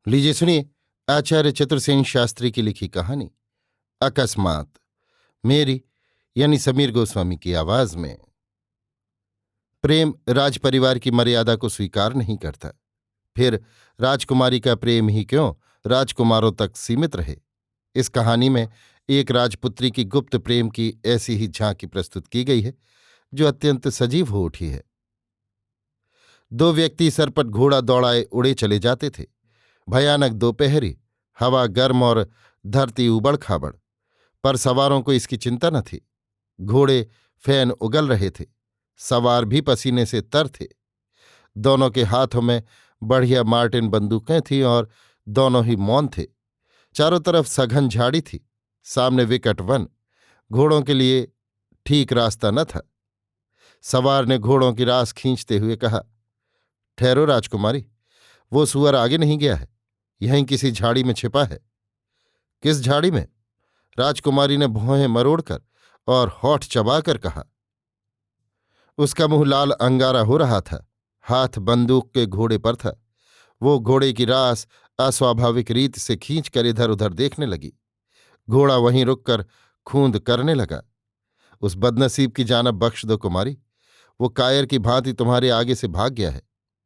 लीजिए सुनिए आचार्य चतुर्सेन शास्त्री की लिखी कहानी अकस्मात, मेरी यानी समीर गोस्वामी की आवाज में। प्रेम राजपरिवार की मर्यादा को स्वीकार नहीं करता, फिर राजकुमारी का प्रेम ही क्यों राजकुमारों तक सीमित रहे। इस कहानी में एक राजपुत्री की गुप्त प्रेम की ऐसी ही झांकी प्रस्तुत की गई है जो अत्यंत सजीव हो उठी है। दो व्यक्ति सरपट घोड़ा दौड़ाए उड़े चले जाते थे। भयानक दोपहरी, हवा गर्म और धरती उबड़ खाबड़, पर सवारों को इसकी चिंता न थी। घोड़े फैन उगल रहे थे, सवार भी पसीने से तर थे। दोनों के हाथों में बढ़िया मार्टिन बंदूकें थीं और दोनों ही मौन थे। चारों तरफ सघन झाड़ी थी, सामने विकट वन। घोड़ों के लिए ठीक रास्ता न था। सवार ने घोड़ों की रास खींचते हुए कहा, ठहरो राजकुमारी, वो सुअर आगे नहीं गया है, यहीं किसी झाड़ी में छिपा है। किस झाड़ी में? राजकुमारी ने भौहें मरोड़कर और होठ चबाकर कहा। उसका मुंह लाल अंगारा हो रहा था, हाथ बंदूक के घोड़े पर था। वो घोड़े की रास अस्वाभाविक रीत से खींचकर इधर उधर देखने लगी। घोड़ा वहीं रुककर खूंद करने लगा। उस बदनसीब की जानब बख्श दो कुमारी, वो कायर की भांति तुम्हारे आगे से भाग गया है।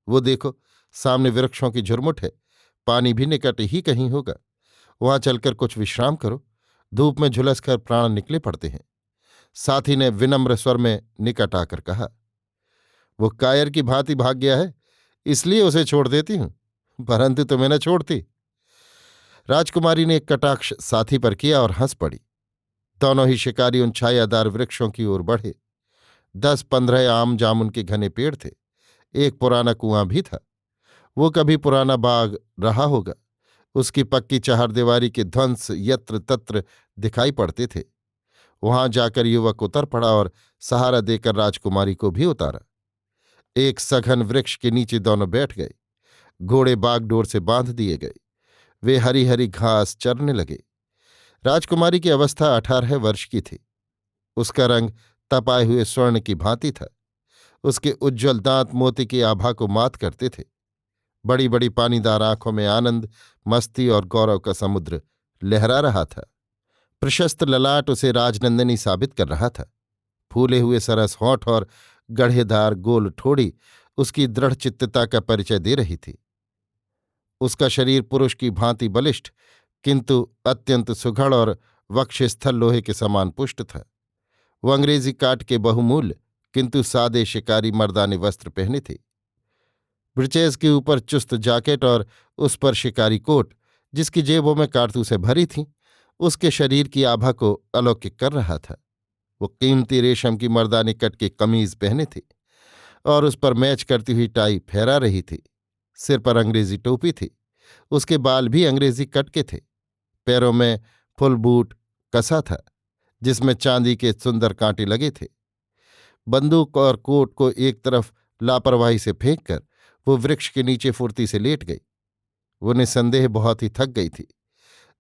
वो देखो, सामने वृक्षों की झुरमुट है, पानी भी निकट ही कहीं होगा। वहां चलकर कुछ विश्राम करो, धूप में झुलसकर प्राण निकले पड़ते हैं। साथी ने विनम्र स्वर में निकट आकर कहा, वो कायर की भांति भाग गया है, इसलिए उसे छोड़ देती हूं, परंतु तुम्हें न छोड़ती। राजकुमारी ने एक कटाक्ष साथी पर किया और हंस पड़ी। दोनों ही शिकारी उन छायादार वृक्षों की ओर बढ़े। 10-15 आम जामुन के घने पेड़ थे। एक पुराना कुआं भी था। वो कभी पुराना बाग रहा होगा। उसकी पक्की चहारदीवारी के ध्वंस यत्र तत्र दिखाई पड़ते थे। वहां जाकर युवक उतर पड़ा और सहारा देकर राजकुमारी को भी उतारा। एक सघन वृक्ष के नीचे दोनों बैठ गए। घोड़े बागडोर से बांध दिए गए। वे हरी हरी घास चरने लगे। राजकुमारी की अवस्था 18 वर्ष की थी। उसका रंग तपाए हुए स्वर्ण की भांति था। उसके उज्ज्वल दांत मोती की आभा को मात करते थे। बड़ी बड़ी पानीदार आंखों में आनंद, मस्ती और गौरव का समुद्र लहरा रहा था। प्रशस्त ललाट उसे राजनंदिनी साबित कर रहा था। फूले हुए सरस होंठ और गढ़ेदार गोल ठोड़ी उसकी दृढ़ चित्तता का परिचय दे रही थी। उसका शरीर पुरुष की भांति बलिष्ठ, किंतु अत्यंत सुघड़ और वक्षस्थल लोहे के समान पुष्ट था। वो अंग्रेजी काट के बहुमूल्य किंतु सादे शिकारी मर्दाने वस्त्र पहने थे। ब्रिचेज के ऊपर चुस्त जाकेट और उस पर शिकारी कोट, जिसकी जेबों में कारतूसें भरी थीं, उसके शरीर की आभा को अलौकिक कर रहा था। वो कीमती रेशम की मर्दानी कट की कमीज पहने थे और उस पर मैच करती हुई टाई फहरा रही थी। सिर पर अंग्रेजी टोपी थी। उसके बाल भी अंग्रेजी कट के थे। पैरों में फुल बूट कसा था, जिसमें चांदी के सुंदर कांटे लगे थे। बंदूक और कोट को एक तरफ लापरवाही से फेंककर वो वृक्ष के नीचे फुर्ती से लेट गई। वो निसंदेह बहुत ही थक गई थी।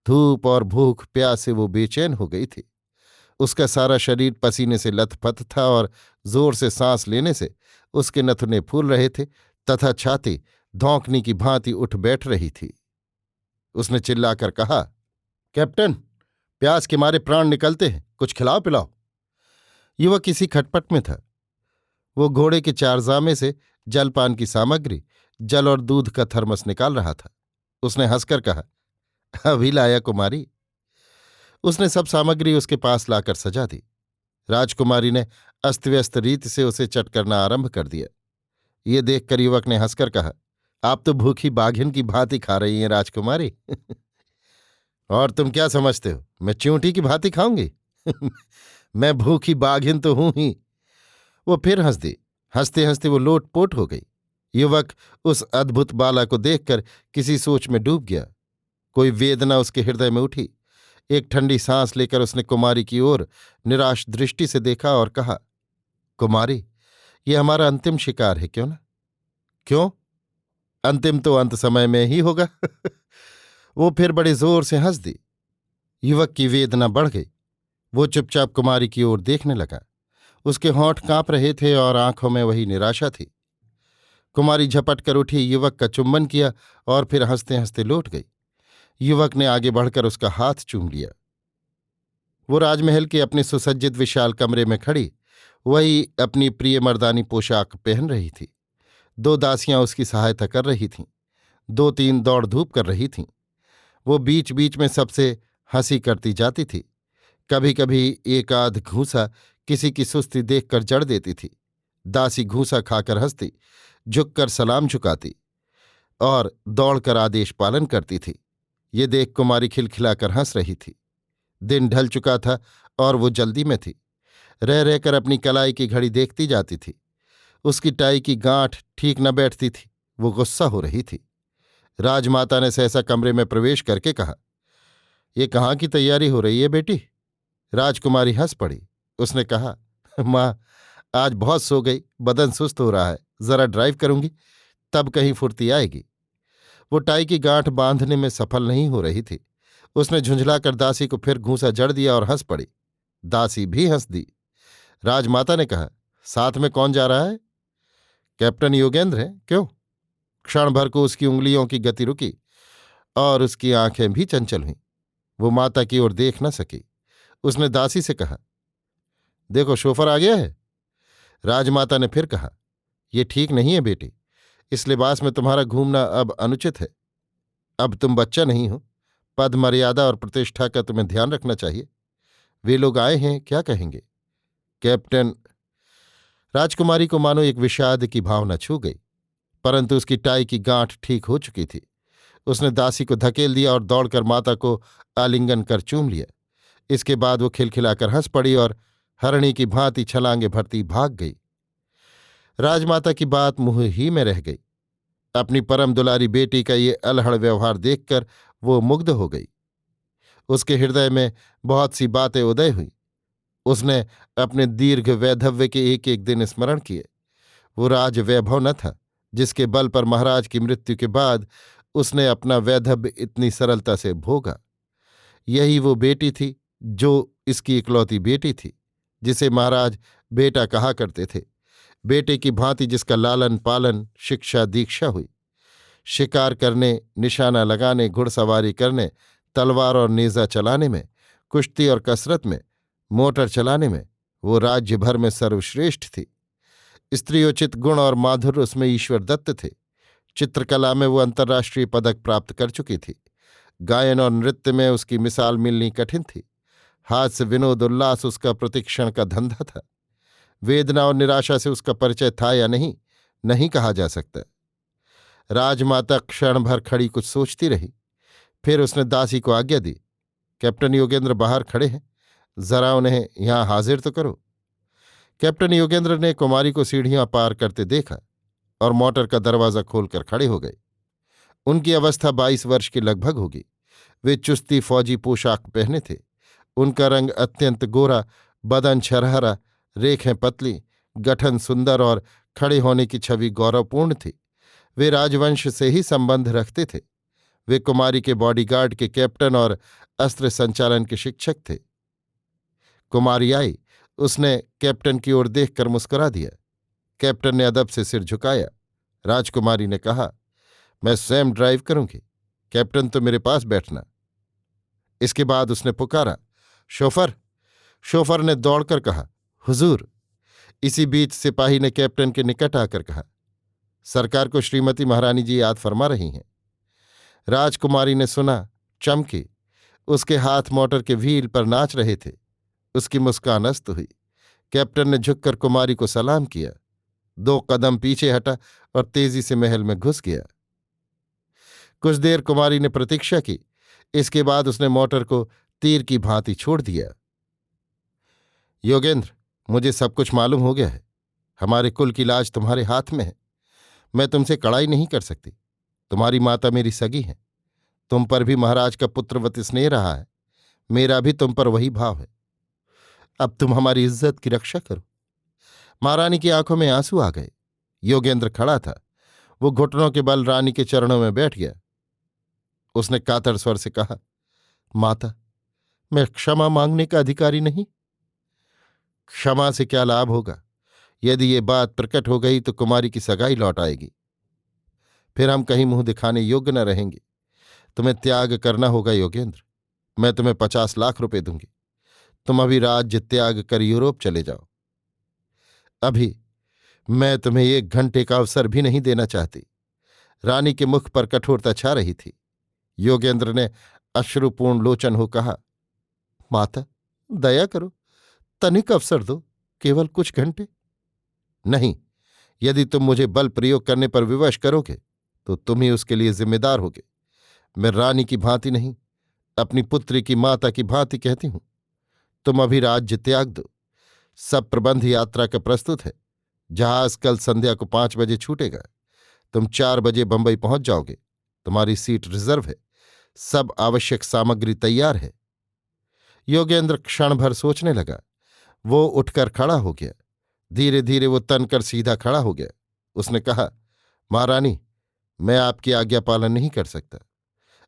धूप और भूख प्यास से वो बेचैन हो गई थी। उसका सारा शरीर पसीने से लथपथ था और जोर से सांस लेने से उसके नथुने फूल रहे थे तथा छाती धौंकनी की भांति उठ बैठ रही थी। उसने चिल्लाकर कहा, कैप्टन, प्यास के मारे प्राण निकलते हैं, कुछ खिलाओ पिलाओ। युवक किसी खटपट में था। वो घोड़े के चारजामे से जलपान की सामग्री, जल और दूध का थर्मस निकाल रहा था। उसने हंसकर कहा, अभी लाया कुमारी। उसने सब सामग्री उसके पास लाकर सजा दी। राजकुमारी ने अस्तव्यस्त रीत से उसे चट करना आरंभ कर दिया। ये देखकर युवक ने हंसकर कहा, आप तो भूखी बाघिन की भांति खा रही हैं राजकुमारी। और तुम क्या समझते हो, मैं च्यूंटी की भांति खाऊंगी? मैं भूखी बाघिन तो हूं ही। वो फिर हंस दी। हंसते हंसते वो लोटपोट हो गई। युवक उस अद्भुत बाला को देखकर किसी सोच में डूब गया। कोई वेदना उसके हृदय में उठी। एक ठंडी सांस लेकर उसने कुमारी की ओर निराश दृष्टि से देखा और कहा, कुमारी, ये हमारा अंतिम शिकार है, क्यों ना? क्यों? अंतिम तो अंत समय में ही होगा। वो फिर बड़े जोर से हंस दी। युवक की वेदना बढ़ गई। वो चुपचाप कुमारी की ओर देखने लगा। उसके होंठ कांप रहे थे और आंखों में वही निराशा थी। कुमारी झपट कर उठी, युवक का चुम्बन किया और फिर हंसते हंसते लौट गई। युवक ने आगे बढ़कर उसका हाथ चूम लिया। वो राजमहल के अपने सुसज्जित विशाल कमरे में खड़ी वही अपनी प्रिय मर्दानी पोशाक पहन रही थी। दो दासियां उसकी सहायता कर रही थीं, दो तीन दौड़ धूप कर रही थीं। वो बीच बीच में सबसे हंसी करती जाती थी। कभी कभी एक आध घूंसा किसी की सुस्ती देखकर जड़ देती थी। दासी घूंसा खाकर हंसती, झुककर सलाम झुकाती और दौड़कर आदेश पालन करती थी। ये देख कुमारी खिलखिलाकर हंस रही थी। दिन ढल चुका था और वो जल्दी में थी। रह रहकर अपनी कलाई की घड़ी देखती जाती थी। उसकी टाई की गांठ ठीक न बैठती थी। वो गुस्सा हो रही थी। राजमाता ने सहसा कमरे में प्रवेश करके कहा, ये कहाँ की तैयारी हो रही है बेटी? राजकुमारी हंस पड़ी। उसने कहा, माँ, आज बहुत सो गई, बदन सुस्त हो रहा है, जरा ड्राइव करूंगी, तब कहीं फुर्ती आएगी। वो टाई की गांठ बांधने में सफल नहीं हो रही थी। उसने झुंझलाकर दासी को फिर घूंसा जड़ दिया और हंस पड़ी। दासी भी हंस दी। राजमाता ने कहा, साथ में कौन जा रहा है? कैप्टन योगेंद्र है। क्यों? क्षण भर को उसकी उंगलियों की गति रुकी और उसकी आंखें भी चंचल हुईं। वो माता की ओर देख न सकी। उसने दासी से कहा, देखो शोफर आ गया है। राजमाता ने फिर कहा, यह ठीक नहीं है बेटी, इस लिबास में तुम्हारा घूमना अब अनुचित है। अब तुम बच्चा नहीं हो। पद मर्यादा और प्रतिष्ठा का तुम्हें ध्यान रखना चाहिए। वे लोग आए हैं, क्या कहेंगे? कैप्टन। राजकुमारी को मानो एक विषाद की भावना छू गई, परंतु उसकी टाई की गांठ ठीक हो चुकी थी। उसने दासी को धकेल दिया और दौड़कर माता को आलिंगन कर चूम लिया। इसके बाद वो खिलखिलाकर हंस पड़ी और हरणी की भांति छलांगे भरती भाग गई। राजमाता की बात मुंह ही में रह गई। अपनी परम दुलारी बेटी का ये अलहड़ व्यवहार देखकर वो मुग्ध हो गई। उसके हृदय में बहुत सी बातें उदय हुई। उसने अपने दीर्घ वैधव्य के एक एक दिन स्मरण किए। वो राज वैभव न था जिसके बल पर महाराज की मृत्यु के बाद उसने अपना वैधव्य इतनी सरलता से भोगा। यही वो बेटी थी जो इसकी इकलौती बेटी थी, जिसे महाराज बेटा कहा करते थे। बेटे की भांति जिसका लालन पालन शिक्षा दीक्षा हुई। शिकार करने, निशाना लगाने, घुड़सवारी करने, तलवार और नेजा चलाने में, कुश्ती और कसरत में, मोटर चलाने में वो राज्य भर में सर्वश्रेष्ठ थी। स्त्रियोचित गुण और माधुर्य उसमें ईश्वर दत्त थे। चित्रकला में वो अंतर्राष्ट्रीय पदक प्राप्त कर चुकी थी। गायन और नृत्य में उसकी मिसाल मिलनी कठिन थी। हास्य विनोद उल्लास उसका प्रतिक्षण का धंधा था। वेदना और निराशा से उसका परिचय था या नहीं, नहीं कहा जा सकता। राजमाता क्षण भर खड़ी कुछ सोचती रही। फिर उसने दासी को आज्ञा दी, कैप्टन योगेंद्र बाहर खड़े हैं, जरा उन्हें यहां हाजिर तो करो। कैप्टन योगेंद्र ने कुमारी को सीढ़ियां पार करते देखा और मोटर का दरवाजा खोलकर खड़े हो गए। उनकी अवस्था 22 वर्ष की लगभग होगी। वे चुस्ती फौजी पोशाक पहने थे। उनका रंग अत्यंत गोरा, बदन छरहरा, रेखें पतली, गठन सुंदर और खड़े होने की छवि गौरवपूर्ण थी। वे राजवंश से ही संबंध रखते थे। वे कुमारी के बॉडीगार्ड के कैप्टन और अस्त्र संचालन के शिक्षक थे। कुमारी आई। उसने कैप्टन की ओर देखकर मुस्कुरा दिया। कैप्टन ने अदब से सिर झुकाया। राजकुमारी ने कहा, मैं स्वयं ड्राइव करूंगी, कैप्टन तो मेरे पास बैठना। इसके बाद उसने पुकारा, शोफर। शोफर ने दौड़कर कहा, हुजूर। इसी बीच सिपाही ने कैप्टन के निकट आकर कहा, सरकार को श्रीमती महारानी जी याद फरमा रही हैं। राजकुमारी ने सुना, चमकी। उसके हाथ मोटर के व्हील पर नाच रहे थे। उसकी मुस्कान अस्त हुई। कैप्टन ने झुककर कुमारी को सलाम किया, 2 कदम पीछे हटा और तेजी से महल में घुस गया। कुछ देर कुमारी ने प्रतीक्षा की। इसके बाद उसने मोटर को तीर की भांति छोड़ दिया। योगेंद्र, मुझे सब कुछ मालूम हो गया है। हमारे कुल की लाज तुम्हारे हाथ में है। मैं तुमसे कड़ाई नहीं कर सकती। तुम्हारी माता मेरी सगी है। तुम पर भी महाराज का पुत्रवत स्नेह रहा है। मेरा भी तुम पर वही भाव है। अब तुम हमारी इज्जत की रक्षा करो। महारानी की आंखों में आंसू आ गए। योगेंद्र खड़ा था। वो घुटनों के बल रानी के चरणों में बैठ गया। उसने कातर स्वर से कहा, माता, मैं क्षमा मांगने का अधिकारी नहीं। क्षमा से क्या लाभ होगा? यदि ये बात प्रकट हो गई तो कुमारी की सगाई लौट आएगी। फिर हम कहीं मुंह दिखाने योग्य न रहेंगे। तुम्हें त्याग करना होगा योगेंद्र। मैं तुम्हें 50 लाख रुपए दूंगी। तुम अभी राज्य त्याग कर यूरोप चले जाओ। अभी मैं तुम्हें 1 घंटे का अवसर भी नहीं देना चाहती। रानी के मुख पर कठोरता छा रही थी। योगेंद्र ने अश्रुपूर्ण लोचन हो कहा, माता दया करो, तनिक अवसर दो, केवल कुछ घंटे। नहीं, यदि तुम मुझे बल प्रयोग करने पर विवश करोगे तो तुम ही उसके लिए जिम्मेदार होगे। मैं रानी की भांति नहीं, अपनी पुत्री की माता की भांति कहती हूं। तुम अभी राज्य त्याग दो। सब प्रबंध यात्रा का प्रस्तुत है। जहाज कल संध्या को 5 बजे छूटेगा। तुम 4 बजे बंबई पहुंच जाओगे। तुम्हारी सीट रिजर्व है। सब आवश्यक सामग्री तैयार है। योगेंद्र क्षण भर सोचने लगा। वो उठकर खड़ा हो गया। धीरे धीरे वो तनकर सीधा खड़ा हो गया। उसने कहा, महारानी, मैं आपकी आज्ञा पालन नहीं कर सकता।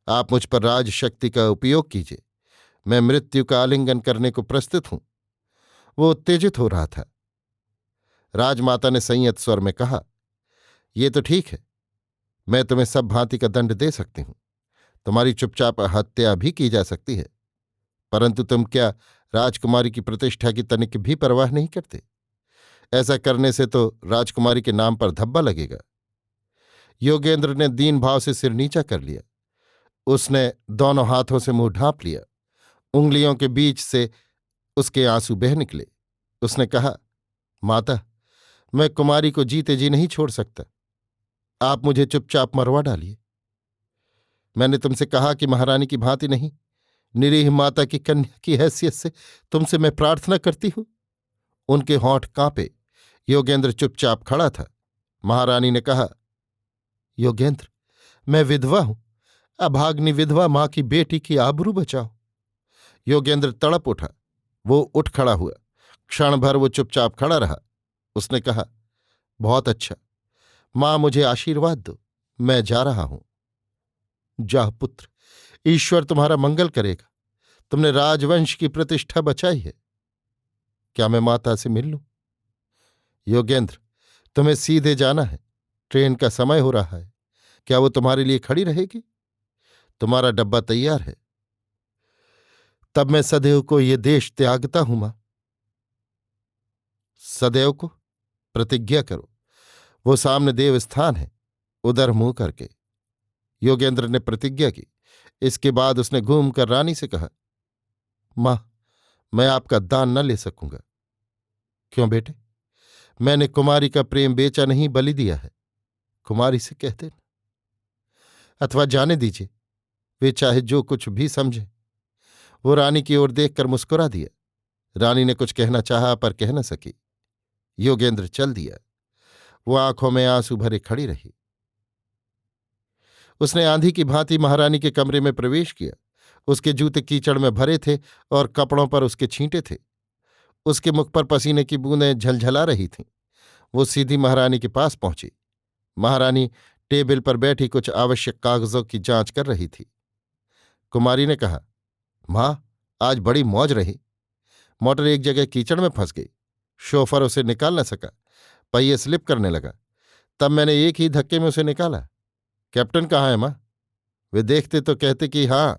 आप मुझ पर राजशक्ति का उपयोग कीजिए। मैं मृत्यु का आलिंगन करने को प्रस्तुत हूं। वो उत्तेजित हो रहा था। राजमाता ने संयत स्वर में कहा, ये तो ठीक है, मैं तुम्हें सब भांति का दंड दे सकती हूं। तुम्हारी चुपचाप हत्या भी की जा सकती है। परंतु तुम क्या राजकुमारी की प्रतिष्ठा की तनिक भी परवाह नहीं करते? ऐसा करने से तो राजकुमारी के नाम पर धब्बा लगेगा। योगेंद्र ने दीन भाव से सिर नीचा कर लिया। उसने दोनों हाथों से मुंह ढांप लिया। उंगलियों के बीच से उसके आंसू बह निकले। उसने कहा, माता, मैं कुमारी को जीते जी नहीं छोड़ सकता। आप मुझे चुपचाप मरवा डालिए। मैंने तुमसे कहा कि महारानी की भांति नहीं, निरीह माता की कन्या की हैसियत से तुमसे मैं प्रार्थना करती हूं। उनके होंठ कांपे। योगेंद्र चुपचाप खड़ा था। महारानी ने कहा, योगेंद्र, मैं विधवा हूं। अभाग्नि विधवा मां की बेटी की आबरू बचाओ। योगेंद्र तड़प उठा। वो उठ खड़ा हुआ। क्षण भर वो चुपचाप खड़ा रहा। उसने कहा, बहुत अच्छा, मां मुझे आशीर्वाद दो। मैं जा रहा हूं। जा पुत्र, ईश्वर तुम्हारा मंगल करेगा। तुमने राजवंश की प्रतिष्ठा बचाई है। क्या मैं माता से मिल लूं? योगेंद्र, तुम्हें सीधे जाना है। ट्रेन का समय हो रहा है। क्या वो तुम्हारे लिए खड़ी रहेगी? तुम्हारा डब्बा तैयार है। तब मैं सदैव को ये देश त्यागता हूं मां। सदैव को? प्रतिज्ञा करो। वो सामने देवस्थान है, उधर मुंह करके। योगेंद्र ने प्रतिज्ञा की। इसके बाद उसने घूमकर रानी से कहा, मां, मैं आपका दान न ले सकूंगा। क्यों बेटे? मैंने कुमारी का प्रेम बेचा नहीं, बलि दिया है। कुमारी से कह देना, अथवा जाने दीजिए, वे चाहे जो कुछ भी समझे। वो रानी की ओर देखकर मुस्कुरा दिया। रानी ने कुछ कहना चाहा पर कह न सकी। योगेंद्र चल दिया। वो आंखों में आंसू भरे खड़ी रही। उसने आंधी की भांति महारानी के कमरे में प्रवेश किया। उसके जूते कीचड़ में भरे थे और कपड़ों पर उसके छींटे थे। उसके मुख पर पसीने की बूंदें झलझला रही थीं। वो सीधी महारानी के पास पहुंची। महारानी टेबल पर बैठी कुछ आवश्यक कागजों की जांच कर रही थी। कुमारी ने कहा, मां, आज बड़ी मौज रही। मोटर एक जगह कीचड़ में फंस गई। शोफर उसे निकाल न सका। पहिए स्लिप करने लगा। तब मैंने एक ही धक्के में उसे निकाला। कैप्टन कहाँ है मां? वे देखते तो कहते कि हाँ।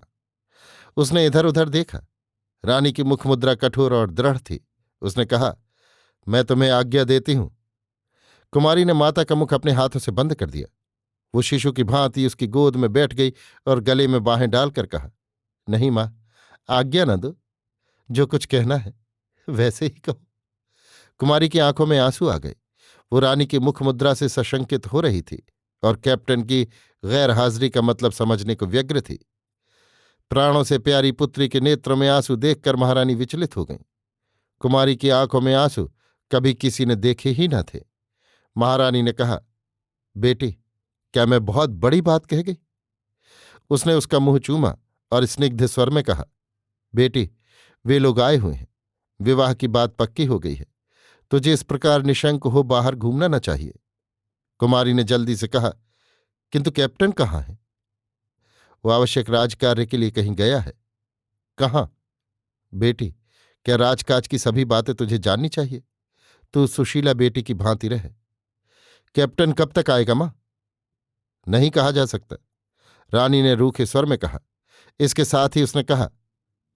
उसने इधर उधर देखा। रानी की मुखमुद्रा कठोर और दृढ़ थी। उसने कहा, मैं तुम्हें आज्ञा देती हूं। कुमारी ने माता का मुख अपने हाथों से बंद कर दिया। वो शिशु की भांति उसकी गोद में बैठ गई और गले में बाहें डालकर कहा, नहीं मां, आज्ञा न दो। जो कुछ कहना है वैसे ही कहो। कुमारी की आंखों में आंसू आ गए। वो रानी की मुखमुद्रा से सशंकित हो रही थी और कैप्टन की गैर हाजिरी का मतलब समझने को व्यग्र थी। प्राणों से प्यारी पुत्री के नेत्रों में आंसू देखकर महारानी विचलित हो गईं। कुमारी की आंखों में आंसू कभी किसी ने देखे ही न थे। महारानी ने कहा, बेटी, क्या मैं बहुत बड़ी बात कह गई? उसने उसका मुंह चूमा और स्निग्ध स्वर में कहा, बेटी, वे लोग आए हुए हैं। विवाह की बात पक्की हो गई है। तुझे इस प्रकार निशंक हो बाहर घूमना न चाहिए। कुमारी ने जल्दी से कहा, किंतु कैप्टन कहाँ है? वो आवश्यक राजकार्य के लिए कहीं गया है। कहाँ? बेटी, क्या राजकाज की सभी बातें तुझे जाननी चाहिए? तू सुशीला बेटी की भांति रहे। कैप्टन कब तक आएगा मां? नहीं कहा जा सकता, रानी ने रूखे स्वर में कहा। इसके साथ ही उसने कहा,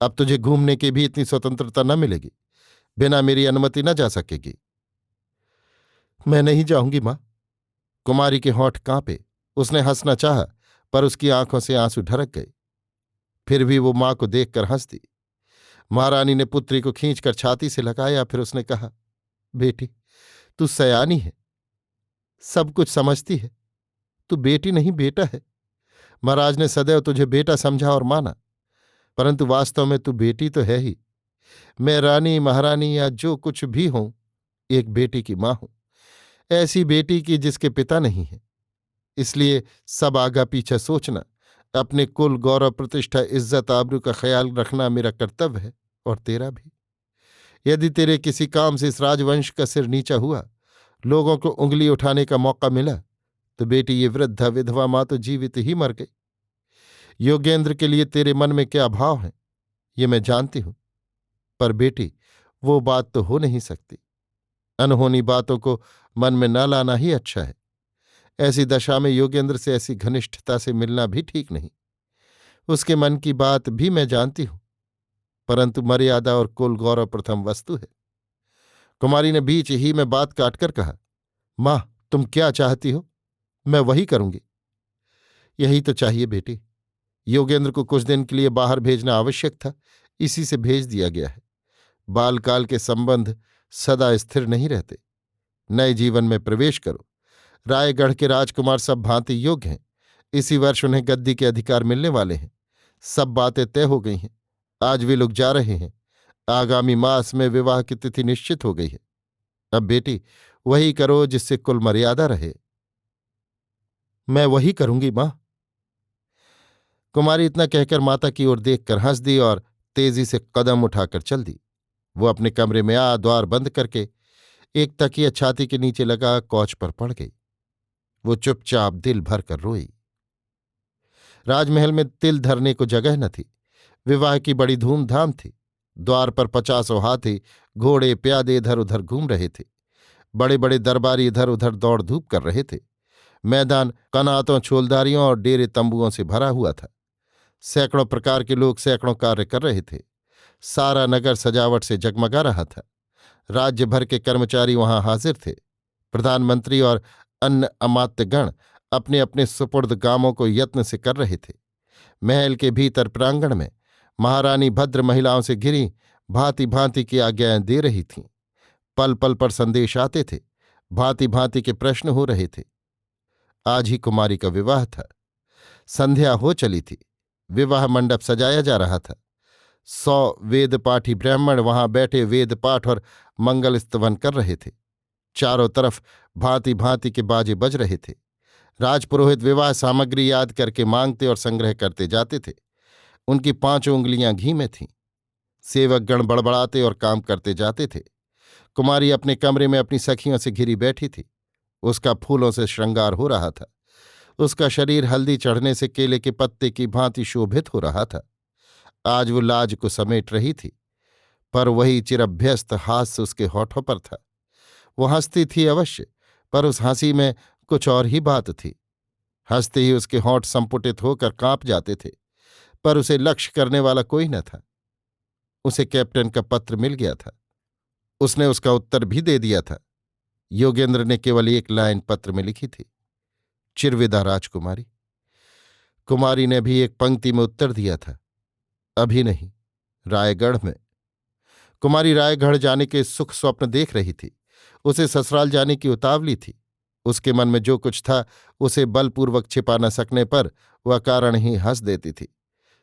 अब तुझे घूमने की भी इतनी स्वतंत्रता न मिलेगी, बिना मेरी अनुमति न जा सकेगी। मैं नहीं जाऊंगी मां। कुमारी के होंठ कांपे। उसने हंसना चाहा, पर उसकी आंखों से आंसू ढरक गए। फिर भी वो मां को देखकर हंस दी। महारानी ने पुत्री को खींचकर छाती से लगाया। फिर उसने कहा, बेटी, तू सयानी है, सब कुछ समझती है। तू बेटी नहीं, बेटा है। महाराज ने सदैव तुझे बेटा समझा और माना, परंतु वास्तव में तू बेटी तो है ही। मैं रानी, महारानी या जो कुछ भी हूं, एक बेटी की मां हूं, ऐसी बेटी की जिसके पिता नहीं है। इसलिए सब आगा पीछा सोचना, अपने कुल, गौरव, प्रतिष्ठा, इज्जत, आबरू का ख्याल रखना मेरा कर्तव्य है, और तेरा भी। यदि तेरे किसी काम से इस राजवंश का सिर नीचा हुआ, लोगों को उंगली उठाने का मौका मिला, तो बेटी ये वृद्धा विधवा मां तो जीवित ही मर गई। योगेंद्र के लिए तेरे मन में क्या भाव है, ये मैं जानती हूं, पर बेटी, वो बात तो हो नहीं सकती। अनहोनी बातों को मन में न लाना ही अच्छा है। ऐसी दशा में योगेंद्र से ऐसी घनिष्ठता से मिलना भी ठीक नहीं। उसके मन की बात भी मैं जानती हूं, परंतु मर्यादा और कुल, गौरव प्रथम वस्तु है। कुमारी ने बीच ही में बात काटकर कहा, मां, तुम क्या चाहती हो, मैं वही करूंगी। यही तो चाहिए बेटी। योगेंद्र को कुछ दिन के लिए बाहर भेजना आवश्यक था, इसी से भेज दिया गया है। बालकाल के संबंध सदा स्थिर नहीं रहते। नए जीवन में प्रवेश करो। रायगढ़ के राजकुमार सब भांति योग्य हैं। इसी वर्ष उन्हें गद्दी के अधिकार मिलने वाले हैं। सब बातें तय हो गई हैं। आज वे लोग जा रहे हैं। आगामी मास में विवाह की तिथि निश्चित हो गई है। अब बेटी, वही करो जिससे कुल मर्यादा रहे। मैं वही करूंगी मां। कुमारी इतना कहकर माता की ओर देखकर हंस दी और तेजी से कदम उठाकर चल दी। वो अपने कमरे में द्वार बंद करके एक तकिया छाती के नीचे लगा कौच पर पड़ गई। वो चुपचाप दिल भर कर रोई। राजमहल में तिल धरने को जगह न थी। विवाह की बड़ी धूमधाम थी। द्वार पर 50 हाथी, घोड़े, प्यादे इधर उधर घूम रहे थे। बड़े बड़े दरबारी इधर उधर दौड़ धूप कर रहे थे। मैदान कनातों, छोलदारियों और डेरे तंबुओं से भरा हुआ था। सैकड़ों प्रकार के लोग सैकड़ों कार्य कर रहे थे। सारा नगर सजावट से जगमगा रहा था। राज्य भर के कर्मचारी वहां हाजिर थे। प्रधानमंत्री और अन्य अमात्यगण अपने अपने सुपुर्द कामों को यत्न से कर रहे थे। महल के भीतर प्रांगण में महारानी भद्र महिलाओं से घिरी भांति भांति की आज्ञाएं दे रही थीं। पल पल पर संदेश आते थे। भांति भांति के प्रश्न हो रहे थे। आज ही कुमारी का विवाह था। संध्या हो चली थी। विवाह मंडप सजाया जा रहा था। 100 वेदपाठी ब्राह्मण वहां बैठे वेद पाठ और मंगल स्तवन कर रहे थे। चारों तरफ भांति भांति के बाजे बज रहे थे। राजपुरोहित विवाह सामग्री याद करके मांगते और संग्रह करते जाते थे। उनकी 5 उंगलियां घी में थीं। सेवकगण बड़बड़ाते और काम करते जाते थे। कुमारी अपने कमरे में अपनी सखियों से घिरी बैठी थी। उसका फूलों से श्रृंगार हो रहा था। उसका शरीर हल्दी चढ़ने से केले के पत्ते की भांति शोभित हो रहा था। आज वो लाज को समेट रही थी, पर वही चिरभ्यस्त हास्य उसके होठों पर था। वो हंसती थी अवश्य, पर उस हंसी में कुछ और ही बात थी। हंसते ही उसके होंठ संपुटित होकर कांप जाते थे, पर उसे लक्ष्य करने वाला कोई न था। उसे कैप्टन का पत्र मिल गया था। उसने उसका उत्तर भी दे दिया था। योगेंद्र ने केवल एक लाइन पत्र में लिखी थी, चिरविदा राजकुमारी। कुमारी ने भी एक पंक्ति में उत्तर दिया था, अभी नहीं, रायगढ़ में। कुमारी रायगढ़ जाने के सुख स्वप्न देख रही थी। उसे ससुराल जाने की उतावली थी। उसके मन में जो कुछ था उसे बलपूर्वक छिपा न सकने पर वह कारण ही हंस देती थी।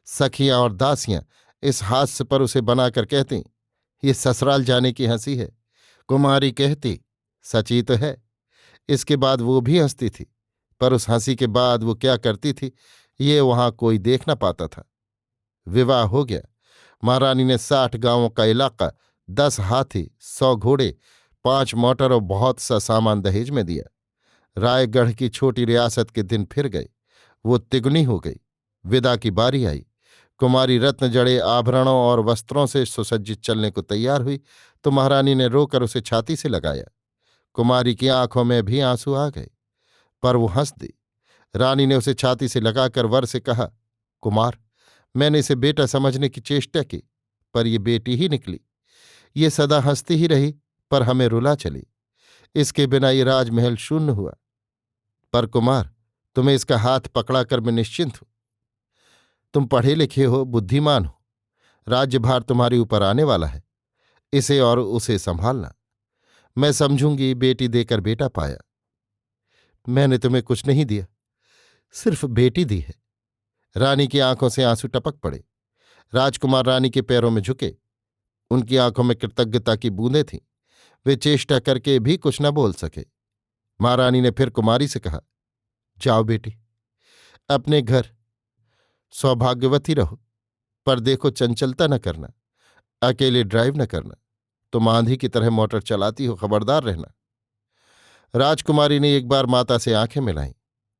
सखियां और दासियां इस हास्य पर उसे बनाकर कहती, ये ससुराल जाने की हंसी है। कुमारी कहती, सची तो है। इसके बाद वो भी हंसती थी, पर उस हंसी के बाद वो क्या करती थी ये वहां कोई देख न पाता था। विवाह हो गया। महारानी ने 60 गांवों का इलाका, 10 हाथी, 100 घोड़े, 5 मोटर और बहुत सा सामान दहेज में दिया। रायगढ़ की छोटी रियासत के दिन फिर गए। वो तिगुनी हो गई। विदा की बारी आई। कुमारी रत्न जड़े आभरणों और वस्त्रों से सुसज्जित चलने को तैयार हुई तो महारानी ने रोकर उसे छाती से लगाया। कुमारी की आंखों में भी आंसू आ गए, पर वो हंस दी। रानी ने उसे छाती से लगाकर वर से कहा, कुमार, मैंने इसे बेटा समझने की चेष्टा की, पर ये बेटी ही निकली। ये सदा हंसती ही रही, पर हमें रुला चली। इसके बिना ये राजमहल शून्य हुआ। पर कुमार, तुम्हें इसका हाथ पकड़ाकर मैं निश्चिंत हूं। तुम पढ़े लिखे हो, बुद्धिमान हो, राज्यभार तुम्हारे ऊपर आने वाला है। इसे और उसे संभालना। मैं समझूंगी बेटी देकर बेटा पाया। मैंने तुम्हें कुछ नहीं दिया, सिर्फ बेटी दी है। रानी की आंखों से आंसू टपक पड़े। राजकुमार रानी के पैरों में झुके। उनकी आंखों में कृतज्ञता की बूंदें थीं। वे चेष्टा करके भी कुछ न बोल सके। महारानी ने फिर कुमारी से कहा, जाओ बेटी, अपने घर सौभाग्यवती रहो, पर देखो चंचलता न करना, अकेले ड्राइव न करना। तुम आंधी की तरह मोटर चलाती हो, खबरदार रहना। राजकुमारी ने एक बार माता से आंखें मिलाईं।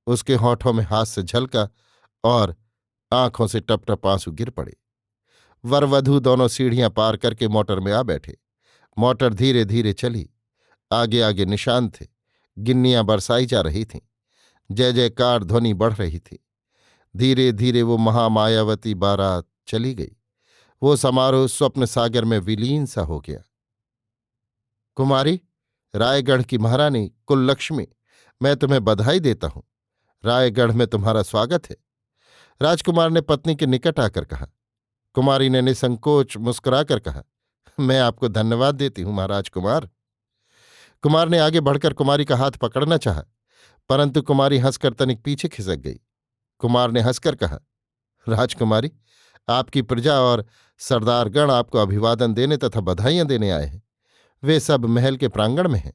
उसके होठों में हास्य झलका और आंखों से टप टप आंसू गिर पड़े। वर वधू दोनों सीढ़ियां पार करके मोटर में आ बैठे। मोटर धीरे धीरे चली। आगे आगे निशान थे। गिन्नियां बरसाई जा रही थीं। जय जयकार ध्वनि बढ़ रही थी। धीरे धीरे वो महामायावती बारात चली गई। वो समारोह स्वप्न सागर में विलीन सा हो गया। कुमारी, रायगढ़ की महारानी कुललक्ष्मी, मैं तुम्हें बधाई देता हूं। रायगढ़ में तुम्हारा स्वागत है। राजकुमार ने पत्नी के निकट आकर कहा। कुमारी ने निसंकोच मुस्कुराकर कहा, मैं आपको धन्यवाद देती हूं महाराज कुमार। कुमार ने आगे बढ़कर कुमारी का हाथ पकड़ना चाहा, परंतु कुमारी हंसकर तनिक पीछे खिसक गई। कुमार ने हंसकर कहा, राजकुमारी, आपकी प्रजा और सरदारगण आपको अभिवादन देने तथा बधाइयां देने आए हैं। वे सब महल के प्रांगण में हैं।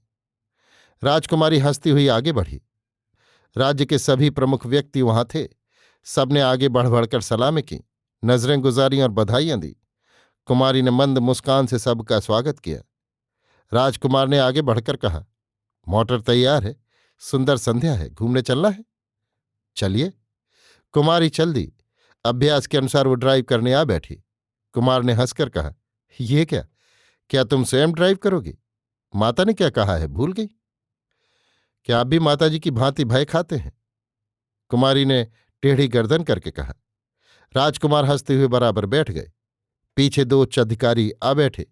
राजकुमारी हंसती हुई आगे बढ़ी। राज्य के सभी प्रमुख व्यक्ति वहां थे। सबने आगे बढ़ बढ़कर सलामें की, नजरें गुजारी और बधाइयां दी। कुमारी ने मंद मुस्कान से सबका स्वागत किया। राजकुमार ने आगे बढ़कर कहा, मोटर तैयार है, सुंदर संध्या है, घूमने चलना है। चलिए। कुमारी चल दी। अभ्यास के अनुसार वो ड्राइव करने आ बैठी। कुमार ने हंसकर कहा, ये क्या तुम स्वयं ड्राइव करोगी? माता ने क्या कहा है, भूल गई? क्या आप भी माताजी की भांति भय खाते हैं? कुमारी ने टेढ़ी गर्दन करके कहा। राजकुमार हंसते हुए बराबर बैठ गए। पीछे दो उच्च अधिकारी आ बैठे।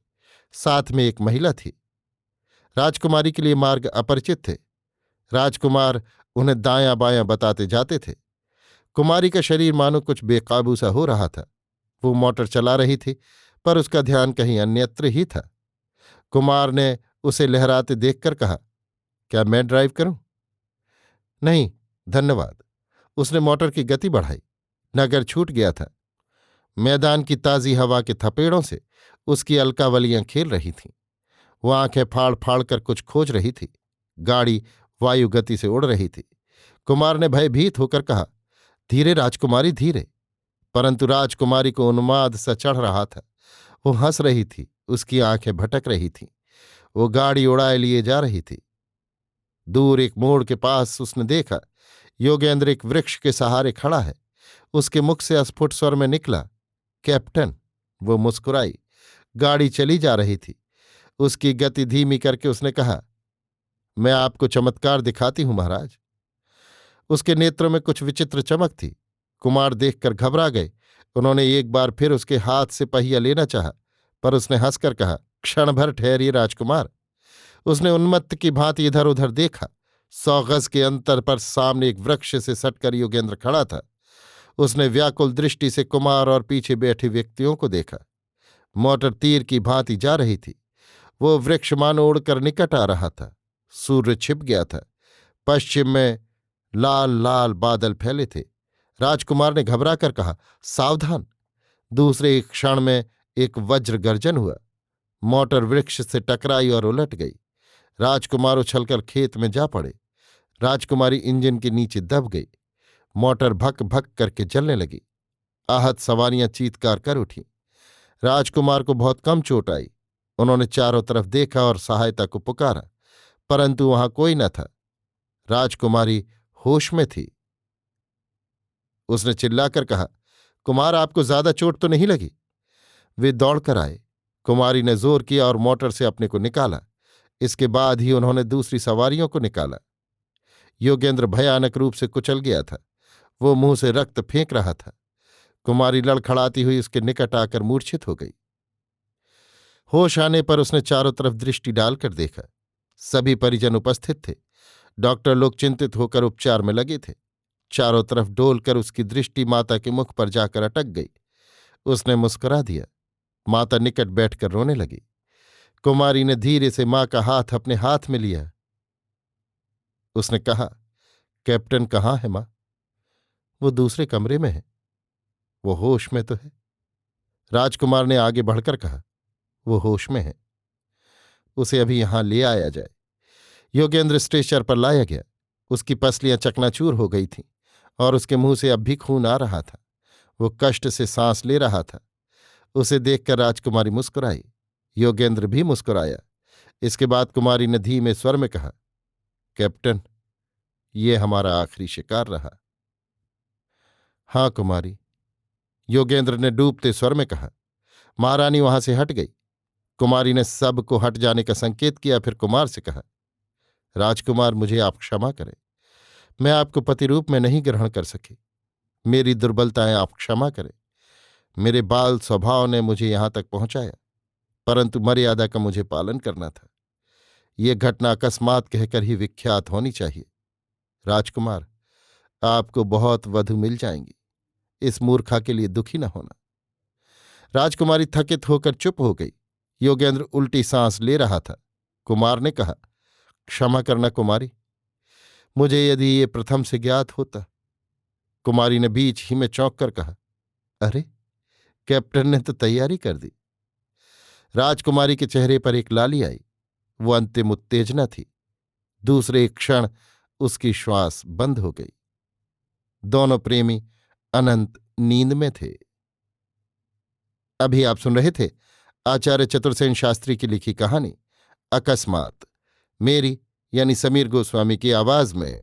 साथ में एक महिला थी। राजकुमारी के लिए मार्ग अपरिचित थे। राजकुमार उन्हें दायां बायां बताते जाते थे। कुमारी का शरीर मानो कुछ बेकाबू सा हो रहा था। वो मोटर चला रही थी, पर उसका ध्यान कहीं अन्यत्र ही था। कुमार ने उसे लहराते देखकर कहा, क्या मैं ड्राइव करूं? नहीं, धन्यवाद। उसने मोटर की गति बढ़ाई। नगर छूट गया था। मैदान की ताज़ी हवा के थपेड़ों से उसकी अलकावलियां खेल रही थीं। वो आंखें फाड़ फाड़ कर कुछ खोज रही थी। गाड़ी वायु गति से उड़ रही थी। कुमार ने भयभीत होकर कहा, धीरे राजकुमारी, धीरे। परंतु राजकुमारी को उन्माद सा चढ़ रहा था। वो हंस रही थी, उसकी आंखें भटक रही थीं। वो गाड़ी उड़ाए लिए जा रही थी। दूर एक मोड़ के पास उसने देखा, योगेंद्र एक वृक्ष के सहारे खड़ा है। उसके मुख से अस्फुट स्वर में निकला, कैप्टन। वो मुस्कुराई। गाड़ी चली जा रही थी। उसकी गति धीमी करके उसने कहा, मैं आपको चमत्कार दिखाती हूं महाराज। उसके नेत्रों में कुछ विचित्र चमक थी। कुमार देखकर घबरा गए। उन्होंने एक बार फिर उसके हाथ से पहिया लेना चाहा, पर उसने हंसकर कहा, क्षण भर ठहरिए राजकुमार। उसने उन्मत्त की भांति इधर उधर देखा। 100 गज के अंतर पर सामने एक वृक्ष से सटकर योगेंद्र खड़ा था। उसने व्याकुल दृष्टि से कुमार और पीछे बैठे व्यक्तियों को देखा। मोटर तीर की भांति जा रही थी। वो वृक्ष मानो उड़कर निकट आ रहा था। सूर्य छिप गया था। पश्चिम में लाल लाल बादल फैले थे। राजकुमार ने घबराकर कहा, सावधान। दूसरे एक क्षण में एक वज्र गर्जन हुआ। मोटर वृक्ष से टकराई और उलट गई। राजकुमार उछलकर खेत में जा पड़े। राजकुमारी इंजन के नीचे दब गई। मोटर भक भक करके जलने लगी। आहत सवारियां चीत्कार कर उठीं। राजकुमार को बहुत कम चोट आई। उन्होंने चारों तरफ देखा और सहायता को पुकारा, परंतु वहां कोई न था। राजकुमारी होश में थी। उसने चिल्लाकर कहा, कुमार, आपको ज्यादा चोट तो नहीं लगी? वे दौड़कर आए। कुमारी ने जोर किया और मोटर से अपने को निकाला। इसके बाद ही उन्होंने दूसरी सवारियों को निकाला। योगेंद्र भयानक रूप से कुचल गया था। वो मुंह से रक्त फेंक रहा था। कुमारी लड़खड़ाती हुई उसके निकट आकर मूर्छित हो गई। होश आने पर उसने चारों तरफ दृष्टि डालकर देखा। सभी परिजन उपस्थित थे। डॉक्टर लोग चिंतित होकर उपचार में लगे थे। चारों तरफ डोलकर उसकी दृष्टि माता के मुख पर जाकर अटक गई। उसने मुस्कुरा दिया। माता निकट बैठकर रोने लगी। कुमारी ने धीरे से मां का हाथ अपने हाथ में लिया। उसने कहा, कैप्टन कहाँ है मां? वो दूसरे कमरे में है। वो होश में तो है। राजकुमार ने आगे बढ़कर कहा, वो होश में है, उसे अभी यहां ले आया जाए। योगेंद्र स्ट्रेचर पर लाया गया। उसकी पसलियां चकनाचूर हो गई थीं और उसके मुंह से अब भी खून आ रहा था। वो कष्ट से सांस ले रहा था। उसे देखकर राजकुमारी मुस्कुराई। योगेंद्र भी मुस्कुराया। इसके बाद कुमारी ने धीमे स्वर में कहा, कैप्टन, ये हमारा आखिरी शिकार रहा। हाँ कुमारी, योगेंद्र ने डूबते स्वर में कहा। महारानी वहां से हट गई। कुमारी ने सब को हट जाने का संकेत किया, फिर कुमार से कहा, राजकुमार, मुझे आप क्षमा करें। मैं आपको पति रूप में नहीं ग्रहण कर सकी। मेरी दुर्बलताएं आप क्षमा करें। मेरे बाल स्वभाव ने मुझे यहां तक पहुंचाया, परंतु मर्यादा का मुझे पालन करना था। ये घटना अकस्मात कहकर ही विख्यात होनी चाहिए। राजकुमार, आपको बहुत वधु मिल जाएंगी। इस मूर्खा के लिए दुखी न होना। राजकुमारी थकित होकर चुप हो गई। योगेंद्र उल्टी सांस ले रहा था। कुमार ने कहा, क्षमा करना कुमारी, मुझे यदि ये प्रथम से ज्ञात होता। कुमारी ने बीच ही में चौंक कर कहा, अरे, कैप्टन ने तो तैयारी कर दी। राजकुमारी के चेहरे पर एक लाली आई। वो अंतिम उत्तेजना थी। दूसरे एक क्षण उसकी श्वास बंद हो गई। दोनों प्रेमी अनंत नींद में थे। अभी आप सुन रहे थे आचार्य चतुर्सेन शास्त्री की लिखी कहानी अकस्मात, मेरी यानी समीर गोस्वामी की आवाज में।